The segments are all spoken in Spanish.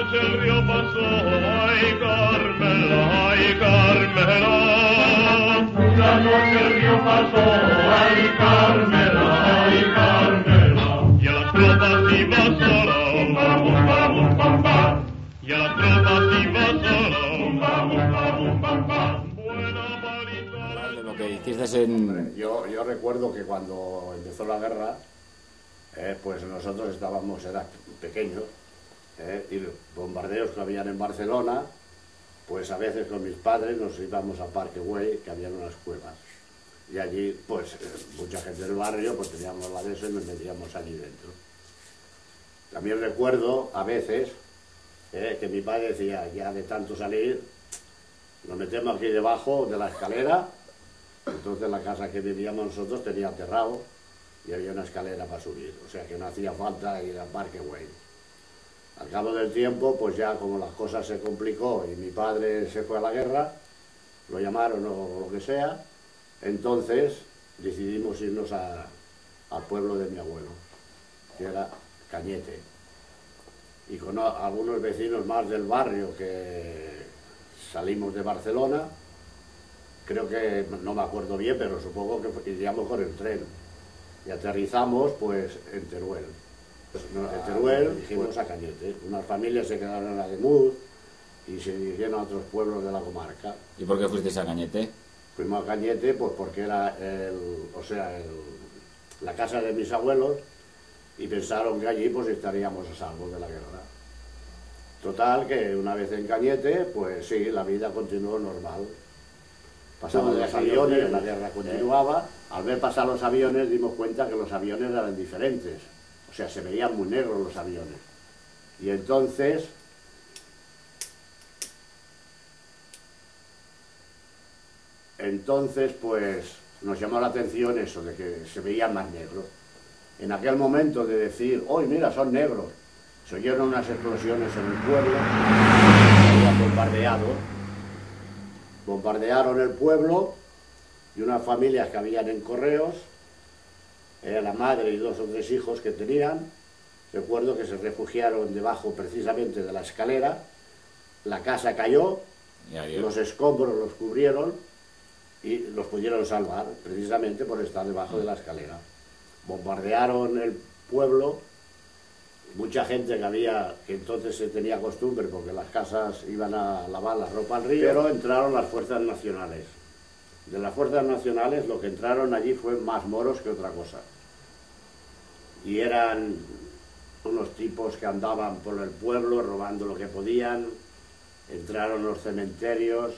noche el río pasó, ay Carmela, ay Carmela. Una noche el río pasó, ay Carmela, ay Carmela. Y a las tropas iba sola, bum bum bum bum bum. Y a las tropas iba sola, bum bum bum bum. Buena paliza. De lo que hiciste en... Yo recuerdo que cuando empezó la guerra, pues nosotros era pequeños, y los bombardeos que habían en Barcelona, pues a veces con mis padres nos íbamos a Parque Güell, que había unas cuevas. Y allí, pues, mucha gente del barrio, pues teníamos la de eso y nos metíamos allí dentro. También recuerdo, a veces, que mi padre decía, ya de tanto salir, nos metemos aquí debajo de la escalera. Entonces la casa que vivíamos nosotros tenía terrado y había una escalera para subir, o sea que no hacía falta ir al Parque Güell. Al cabo del tiempo, pues ya como las cosas se complicó y mi padre se fue a la guerra, lo llamaron o lo que sea, entonces decidimos irnos al pueblo de mi abuelo, que era Cañete. Y con algunos vecinos más del barrio que salimos de Barcelona, creo que, no me acuerdo bien, pero supongo que iríamos con el tren. Y aterrizamos, pues, en Teruel. En Teruel dijimos a Cañete. Unas familias se quedaron en Ademuz y se dirigieron a otros pueblos de la comarca. ¿Y por qué fuisteis a Cañete? Fuimos a Cañete, pues porque era la casa de mis abuelos y pensaron que allí pues estaríamos a salvo de la guerra. Total, que una vez en Cañete, pues sí, la vida continuó normal. Pasaban los aviones, la guerra continuaba. Al ver pasar los aviones dimos cuenta que los aviones eran diferentes. O sea, se veían muy negros los aviones. Y entonces pues nos llamó la atención eso, de que se veían más negros. En aquel momento de decir, ¡oh, mira, son negros! Se oyeron unas explosiones en el pueblo, habían bombardearon el pueblo y unas familias que habían en Correos, la madre y 2 o 3 hijos que tenían, recuerdo que se refugiaron debajo precisamente de la escalera, la casa cayó, los escombros los cubrieron y los pudieron salvar precisamente por estar debajo de la escalera. Bombardearon el pueblo. Mucha gente que entonces se tenía costumbre, porque las casas iban a lavar la ropa al río, pero entraron las fuerzas nacionales. De las fuerzas nacionales lo que entraron allí fue más moros que otra cosa. Y eran unos tipos que andaban por el pueblo robando lo que podían, entraron los cementerios,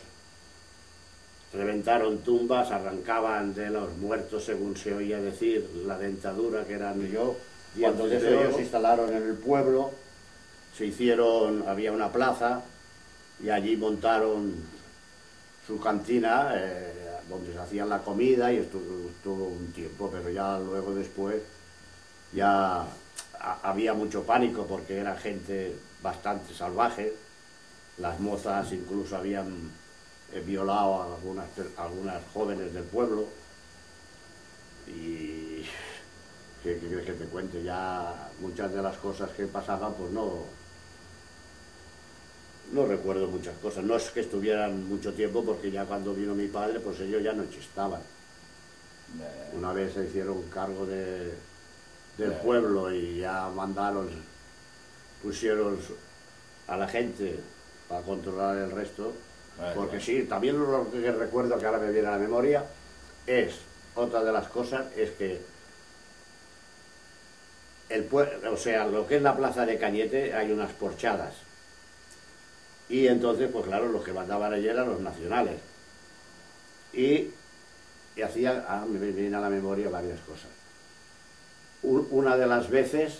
reventaron tumbas, arrancaban de los muertos, según se oía decir, la dentadura que eran yo. Y entonces ellos se instalaron en el pueblo, había una plaza y allí montaron su cantina donde se hacían la comida y estuvo un tiempo, pero ya luego después ya había mucho pánico porque era gente bastante salvaje. Las mozas incluso habían violado a algunas jóvenes del pueblo y... ¿Qué quieres que te cuente? Ya muchas de las cosas que pasaban, pues no recuerdo muchas cosas. No es que estuvieran mucho tiempo, porque ya cuando vino mi padre, pues ellos ya no estaban. Una vez se hicieron cargo del pueblo y ya pusieron a la gente para controlar el resto. Porque sí, también lo que recuerdo, que ahora me viene a la memoria, otra de las cosas es que o sea, lo que es la plaza de Cañete hay unas porchadas y entonces pues claro, los que mandaban allí eran los nacionales y hacían, me vienen a la memoria varias cosas. Una de las veces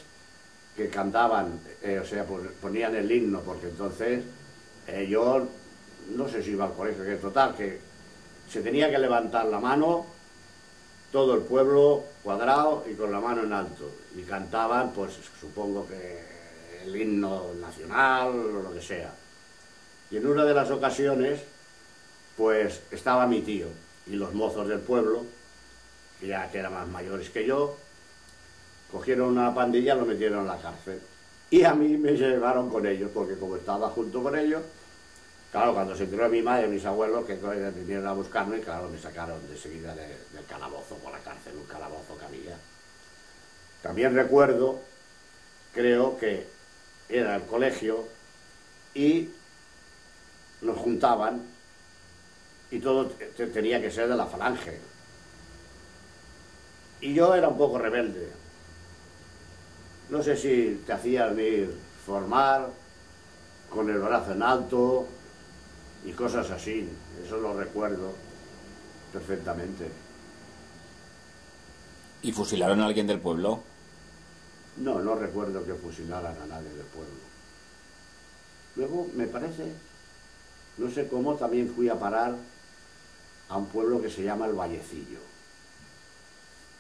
que cantaban, o sea, pues ponían el himno, porque entonces yo no sé si iba al colegio, que total, que se tenía que levantar la mano todo el pueblo cuadrado y con la mano en alto, y cantaban, pues supongo que el himno nacional o lo que sea. Y en una de las ocasiones, pues estaba mi tío y los mozos del pueblo, que eran más mayores que yo, cogieron una pandilla y lo metieron en la cárcel. Y a mí me llevaron con ellos, porque como estaba junto con ellos, claro, cuando se enteró mi madre y mis abuelos, que vinieron a buscarme, claro, me sacaron de seguida del calabozo por la cárcel, un calabozo que había. También recuerdo, creo que era el colegio y nos juntaban y todo tenía que ser de la Falange. Y yo era un poco rebelde. No sé si te hacían ir formar con el brazo en alto y cosas así. Eso lo recuerdo perfectamente. ¿Y fusilaron a alguien del pueblo? No, no recuerdo que fusilaran a nadie del pueblo. Luego, me parece, no sé cómo, también fui a parar a un pueblo que se llama El Vallecillo.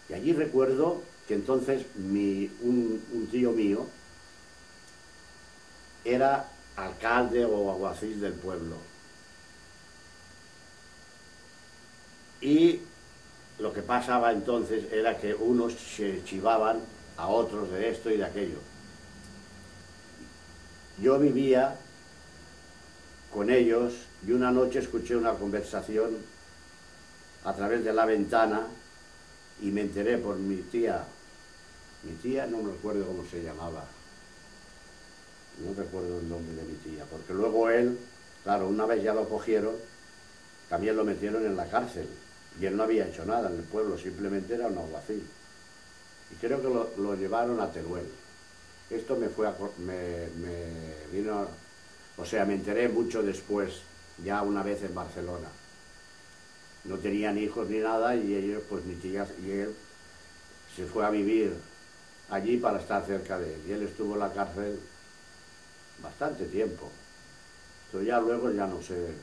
Y allí recuerdo que entonces un tío mío era alcalde o alguacil del pueblo. Y lo que pasaba entonces era que unos se chivaban a otros de esto y de aquello. Yo vivía con ellos y una noche escuché una conversación a través de la ventana y me enteré por mi tía, no me recuerdo cómo se llamaba, no recuerdo el nombre de mi tía, porque luego él, claro, una vez ya lo cogieron, también lo metieron en la cárcel y él no había hecho nada en el pueblo, simplemente era un alguacil. Y creo que lo llevaron a Teruel. Esto me vino, o sea, me enteré mucho después, ya una vez en Barcelona. No tenían hijos ni nada y ellos, pues mi tía y él, se fue a vivir allí para estar cerca de él. Y él estuvo en la cárcel bastante tiempo. Pero ya luego ya no sé.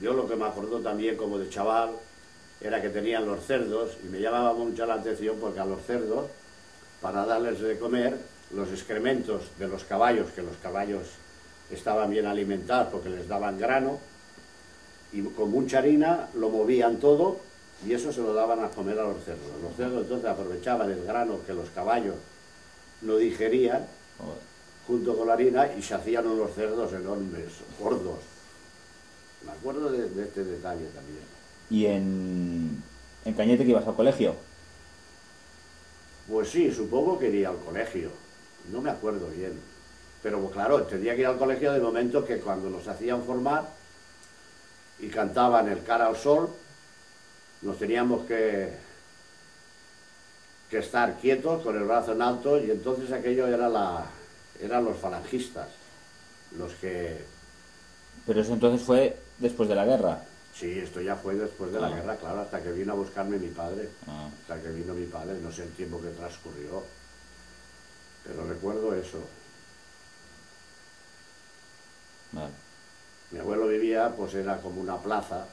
Yo lo que me acordó también como de chaval era que tenían los cerdos y me llamaba mucho la atención porque a los cerdos, para darles de comer, los excrementos de los caballos, que los caballos estaban bien alimentados porque les daban grano, y con mucha harina lo movían todo y eso se lo daban a comer a los cerdos. Los cerdos entonces aprovechaban el grano que los caballos no digerían junto con la harina y se hacían unos cerdos enormes, gordos. Me acuerdo de este detalle también. ¿Y en Cañete que ibas al colegio? Pues sí, supongo que iría al colegio. No me acuerdo bien. Pero claro, tendría que ir al colegio de momento que cuando nos hacían formar y cantaban el Cara al Sol, nos teníamos que estar quietos con el brazo en alto y entonces aquello eran los falangistas, los que... Pero eso entonces fue después de la guerra. Sí, esto ya fue después de la guerra, claro, hasta que vino a buscarme mi padre. Hasta que vino mi padre, no sé el tiempo que transcurrió. Pero recuerdo eso. Vale. Mi abuelo vivía, pues era como una plaza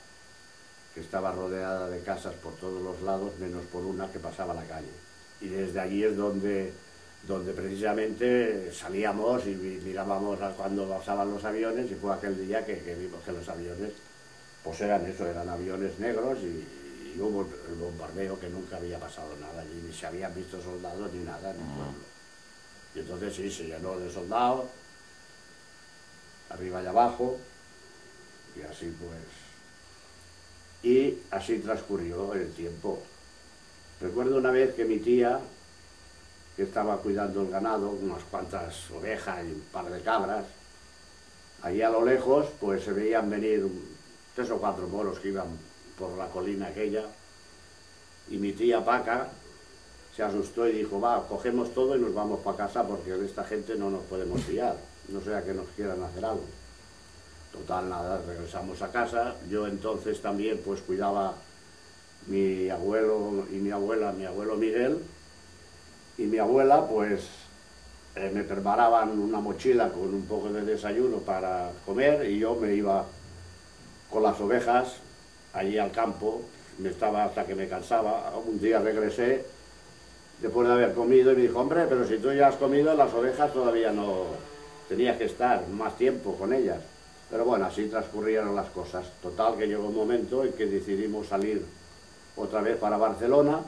que estaba rodeada de casas por todos los lados, menos por una que pasaba la calle. Y desde allí es donde precisamente salíamos y mirábamos cuando pasaban los aviones y fue aquel día que vimos que los aviones pues eran aviones negros y hubo el bombardeo, que nunca había pasado nada allí, ni se habían visto soldados ni nada en el pueblo. Y entonces sí, se llenó de soldados, arriba y abajo, y así pues... Y así transcurrió el tiempo. Recuerdo una vez que mi tía, que estaba cuidando el ganado, unas cuantas ovejas y un par de cabras, allí a lo lejos pues se veían venir 3 o 4 moros que iban por la colina aquella, y mi tía Paca se asustó y dijo, va, cogemos todo y nos vamos para casa porque de esta gente no nos podemos fiar, no sea que nos quieran hacer algo. Total, nada, regresamos a casa. Yo entonces también pues cuidaba mi abuelo y mi abuela, mi abuelo Miguel, y mi abuela pues me preparaban una mochila con un poco de desayuno para comer y yo me iba con las ovejas allí al campo, me estaba hasta que me cansaba. Un día regresé después de haber comido y me dijo, hombre, pero si tú ya has comido, las ovejas todavía no, tenías que estar más tiempo con ellas. Pero bueno, así transcurrieron las cosas. Total, que llegó un momento en que decidimos salir otra vez para Barcelona.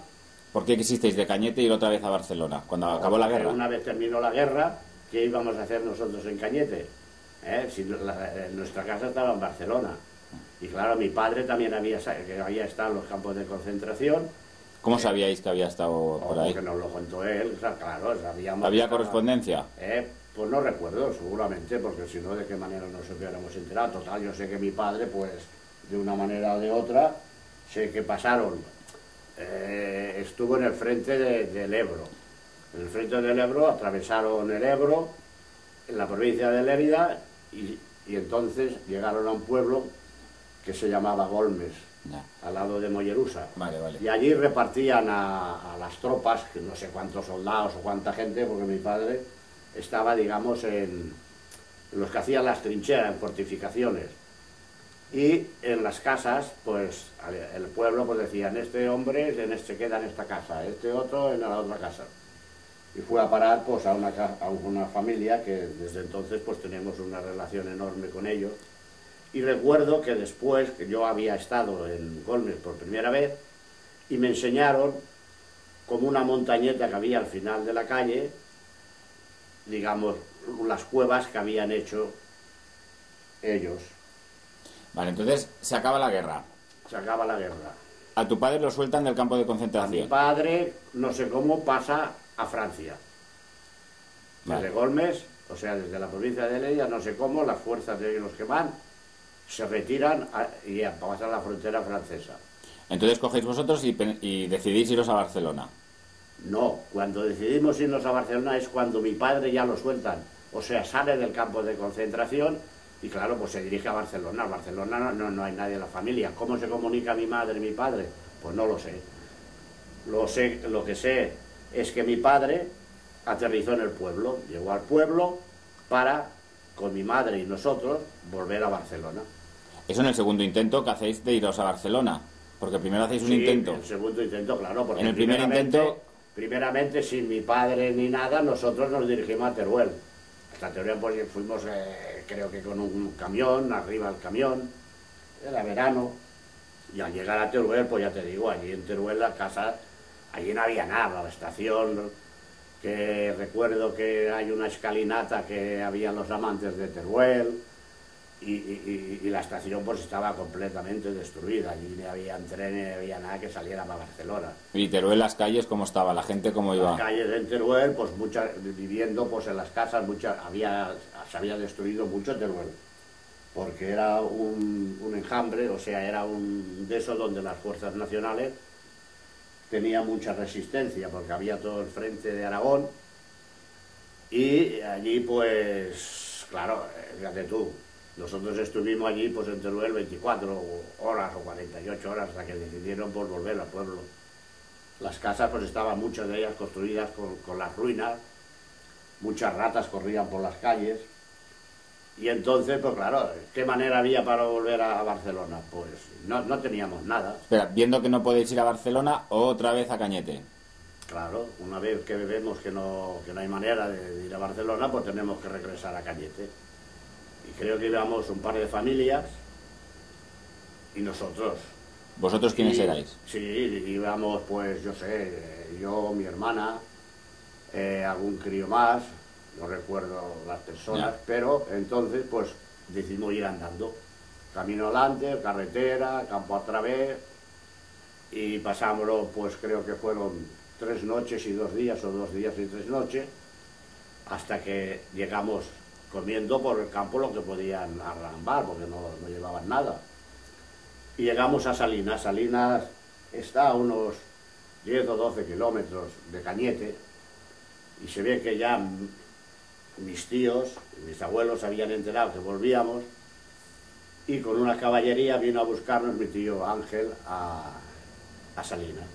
¿Por qué quisisteis de Cañete ir otra vez a Barcelona, cuando acabó la guerra? Una vez terminó la guerra, ¿qué íbamos a hacer nosotros en Cañete? Si nuestra casa estaba en Barcelona. Y claro, mi padre también había estado en los campos de concentración. ¿Cómo sabíais que había estado por ahí? Porque nos lo contó él, o sea, claro, sabíamos. ¿Había correspondencia? Pues no recuerdo, seguramente, porque si no, ¿de qué manera nos hubiéramos enterado? Total, yo sé que mi padre, pues, de una manera o de otra, sé que pasaron, estuvo en el frente del Ebro. En el frente del Ebro, atravesaron el Ebro, en la provincia de Lérida, y entonces llegaron a un pueblo que se llamaba Golmes, al lado de Mollerusa. Vale, vale. Y allí repartían a las tropas, que no sé cuántos soldados o cuánta gente, porque mi padre estaba, digamos, en los que hacían las trincheras, en fortificaciones. Y en las casas, pues, el pueblo, pues decían, este hombre se queda en esta casa, este otro en la otra casa. Y fue a parar, pues, a una familia que desde entonces, pues, tenemos una relación enorme con ellos. Y recuerdo que después, que yo había estado en Golmes por primera vez, y me enseñaron como una montañeta que había al final de la calle, digamos, las cuevas que habían hecho ellos. Vale, entonces se acaba la guerra. Se acaba la guerra. A tu padre lo sueltan del campo de A concentración. mi padre, no sé cómo, pasa a Francia. Desde Vale. Golmes, o sea, desde la provincia de Lérida, no sé cómo, las fuerzas de los que van se retiran y pasan la frontera francesa. Entonces cogéis vosotros y decidís iros a Barcelona. No, cuando decidimos irnos a Barcelona es cuando mi padre ya lo sueltan. O sea, sale del campo de concentración y claro, pues se dirige a Barcelona. En Barcelona no hay nadie en la familia. ¿Cómo se comunica mi madre y mi padre? Pues no lo sé. Lo que sé es que mi padre aterrizó en el pueblo. Llegó al pueblo para, con mi madre y nosotros, volver a Barcelona. Eso en el segundo intento que hacéis de iros a Barcelona. Porque primero hacéis un Sí, intento. el segundo intento, claro. Porque En el primer intento... Primeramente, sin mi padre ni nada, nosotros nos dirigimos a Teruel. Hasta Teruel pues, fuimos, creo que con un camión, arriba del camión, era verano, y al llegar a Teruel, pues ya te digo, allí en Teruel la casa, allí no había nada, la estación, que recuerdo que hay una escalinata que había los amantes de Teruel, y la estación pues estaba completamente destruida, allí no había trenes, no había nada que saliera para Barcelona. Y Teruel, las calles, ¿cómo estaba? ¿La gente cómo iba? Las calles de Teruel, pues viviendo pues en las casas, se había destruido mucho Teruel, porque era un enjambre, o sea, era un de esos donde las fuerzas nacionales tenían mucha resistencia, porque había todo el frente de Aragón, y allí pues, claro, fíjate tú, nosotros estuvimos allí pues en Teruel 24 horas o 48 horas hasta que decidieron pues volver al pueblo. Las casas pues estaban muchas de ellas construidas con las ruinas, muchas ratas corrían por las calles y entonces pues claro, ¿qué manera había para volver a Barcelona? Pues no teníamos nada. Espera, viendo que no podéis ir a Barcelona, otra vez a Cañete. Claro, una vez que vemos que no hay manera de ir a Barcelona, pues tenemos que regresar a Cañete. Y creo que íbamos un par de familias y nosotros. ¿Vosotros quiénes erais? Sí, íbamos pues, yo sé, yo, mi hermana, algún crío más, no recuerdo las personas, Ya. pero entonces pues decidimos ir andando. Camino adelante, carretera, campo a través, y pasámoslo, pues creo que fueron 3 noches y 2 días, o 2 días y 3 noches, hasta que llegamos comiendo por el campo lo que podían arrambar, porque no llevaban nada. Y llegamos a Salinas. Salinas está a unos 10 o 12 kilómetros de Cañete, y se ve que ya mis tíos, mis abuelos se habían enterado que volvíamos, y con una caballería vino a buscarnos mi tío Ángel a Salinas.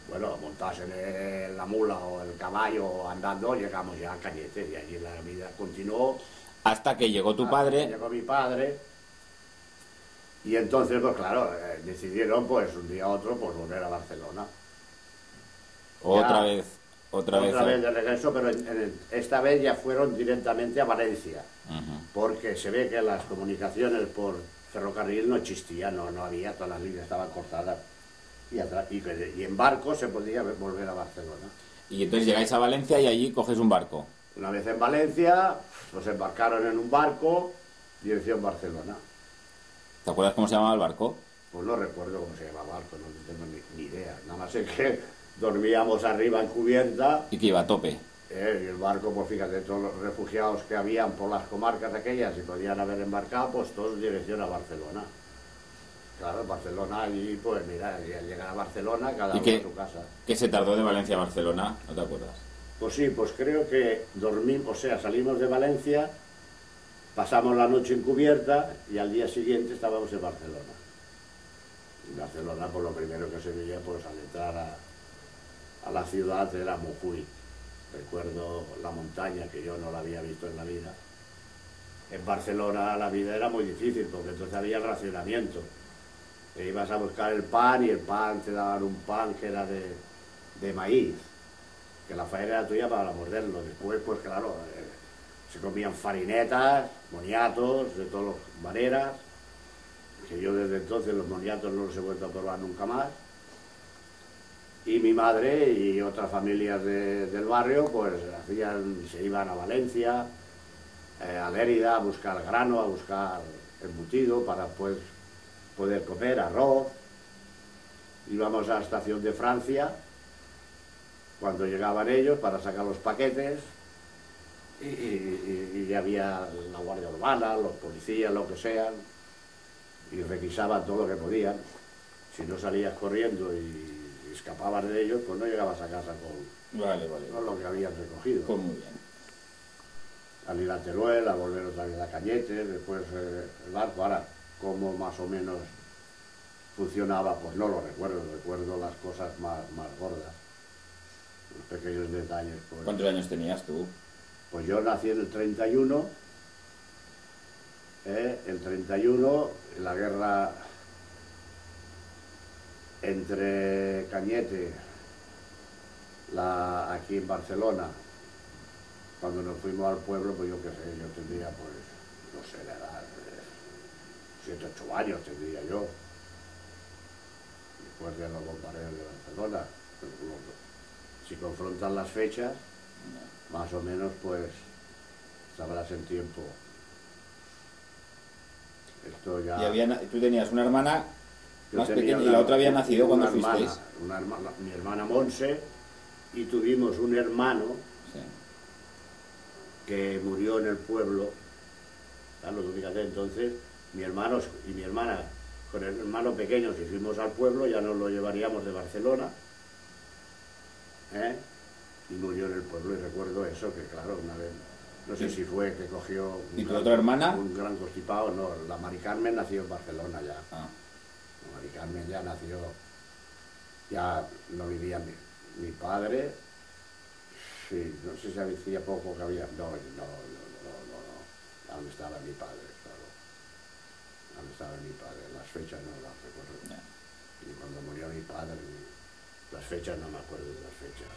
Bueno, montados en la mula o el caballo andando, llegamos ya a Cañete, y allí la vida continuó. Hasta que llegó tu Hasta padre. que llegó mi padre, y entonces, pues claro, decidieron, pues un día a otro, pues volver a Barcelona. Otra Ya. vez. Otra vez de regreso, pero esta vez ya fueron directamente a Valencia, Ujú. porque se ve que las comunicaciones por ferrocarril no existían, no había, todas las líneas estaban cortadas, y en barco se podía volver a Barcelona. Y entonces llegáis a Valencia y allí cogéis un barco. Una vez en Valencia, nos embarcaron en un barco, dirección Barcelona. ¿Te acuerdas cómo se llamaba el barco? Pues no recuerdo cómo se llamaba el barco, no tengo ni idea. Nada más es que dormíamos arriba en cubierta. Y que iba a tope. Y el barco, pues fíjate, todos los refugiados que habían por las comarcas aquellas y podían haber embarcado, pues todos en dirección a Barcelona. Claro, Barcelona allí, pues mira, y al llegar a Barcelona, cada uno a su casa. ¿Qué se tardó de Valencia a Barcelona? ¿No te acuerdas? Pues sí, pues creo que dormimos, o sea, salimos de Valencia, pasamos la noche en cubierta y al día siguiente estábamos en Barcelona. En Barcelona, pues lo primero que se veía, pues al entrar a la ciudad era Montjuïc. Recuerdo la montaña, que yo no la había visto en la vida. En Barcelona la vida era muy difícil, porque entonces había racionamiento. E ibas a buscar el pan y el pan te daban un pan que era de maíz, que la faena era tuya para morderlo. Después, pues claro, se comían farinetas, moniatos, de todas maneras, que yo desde entonces los moniatos no los he vuelto a probar nunca más. Y mi madre y otras familias del barrio pues se iban a Valencia, a Lérida, a buscar grano, a buscar embutido para pues, poder comer arroz. Íbamos a la estación de Francia cuando llegaban ellos para sacar los paquetes y había la guardia urbana, los policías, lo que sean, y requisaban todo lo que podían. Si no salías corriendo y escapabas de ellos, pues no llegabas a casa con lo que habían recogido. Pues muy bien. Al ir a Teruel, a volver otra vez a Cañete, después el barco. Ahora, cómo más o menos funcionaba, pues no lo recuerdo, recuerdo las cosas más gordas, los pequeños detalles. Pues. ¿Cuántos años tenías tú? Pues yo nací en el 31, el 31, en la guerra entre Cañete, aquí en Barcelona, cuando nos fuimos al pueblo, pues yo qué sé, yo tendría, pues, no sé, la edad, 7, 8 años tendría yo, después de los bombardeos de Barcelona. Si confrontan las fechas, más o menos, pues, sabrás el tiempo. Esto ya... Y tú tenías una hermana Yo más tenía pequeña y la otra había nacido cuando hermana, fuisteis. mi hermana Monse, y tuvimos un hermano Sí. que murió en el pueblo. Claro, tú fíjate, entonces mi hermano y mi hermana con el hermano pequeño, si fuimos al pueblo ya nos lo llevaríamos de Barcelona, y murió en el pueblo. Y recuerdo eso, que claro, una vez, no sé si fue que cogió ¿Y tu otra hermana? un gran constipado. No, la Mari Carmen nació en Barcelona ya. Ah. Mari Carmen ya nació, ya no vivía mi padre, sí, no sé si hacía poco que había, no, aún estaba mi padre, claro, aún estaba mi padre, las fechas no las recuerdo, y cuando murió mi padre, las fechas no me acuerdo de las fechas.